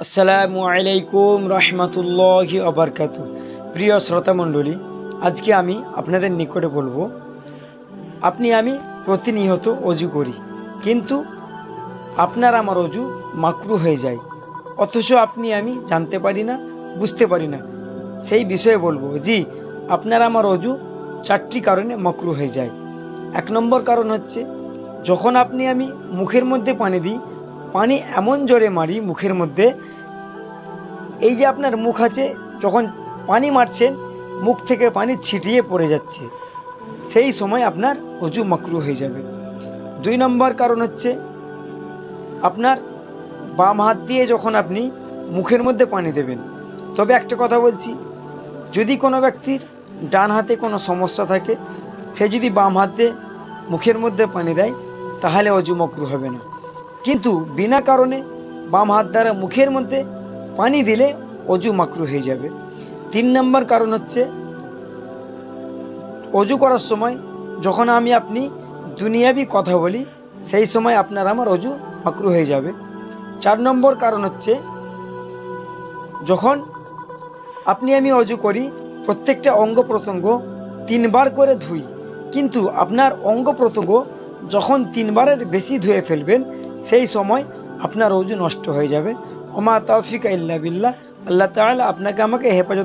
আসসালামু আলাইকুম রহমতুল্লাহি আবরকাতু। প্রিয় শ্রোতা মণ্ডলী, আজকে আমি আপনাদের নিকটে বলবো, আমি প্রতিনিয়ত অজু করি, কিন্তু আপনার আমার অজু মাকরু হয়ে যায়, অথচ আমি জানতে পারি না, বুঝতে পারি না। সেই বিষয়ে বলবো। জি, আপনার আমার অজু 4টি কারণে মাকরু হয়ে যায়। 1 নম্বর কারণ হচ্ছে, যখন আমি মুখের মধ্যে পানি দিই, পানি এমন জোরে মারি মুখের মধ্যে, এই যে আপনার মুখ আছে, যখন পানি মারছেন মুখ থেকে পানি ছিটিয়ে পড়ে যাচ্ছে, সেই সময় আপনার অজু মাকরু হয়ে যাবে। 2 নম্বর কারণ হচ্ছে, আপনার বাম হাত দিয়ে যখন আপনি মুখের মধ্যে পানি দেবেন, তবে একটা কথা বলছি, যদি কোনো ব্যক্তির ডান হাতে কোনো সমস্যা থাকে, সে যদি বাম হাত দিয়ে মুখের মধ্যে পানি দেয়, তাহলে অজু মাকরু হবে না। কিন্তু বিনা কারণে বাম হাত দ্বারা মুখের মধ্যে পানি দিলে অজু মাকরু হয়ে যাবে। 3 নম্বর কারণ হচ্ছে, অজু করার সময় যখন আপনি দুনিয়াবি কথা বলি, সেই সময় আপনার আমার অজু মাকরু হয়ে যাবে। 4 নম্বর কারণ হচ্ছে, যখন আমি অজু করি, প্রত্যেকটা অঙ্গ প্রত্যঙ্গ 3 বার করে ধুই, কিন্তু আপনার অঙ্গ প্রত্যঙ্গ যখন 3 বারের বেশি ধুয়ে ফেলবেন, সেই সময় আপনার অজু নষ্ট হয়ে যাবে। ওমা তৌফিক ইল্লা বিল্লাহ। আল্লাহ তাআলা আপনাকে আমাকে হেফাজত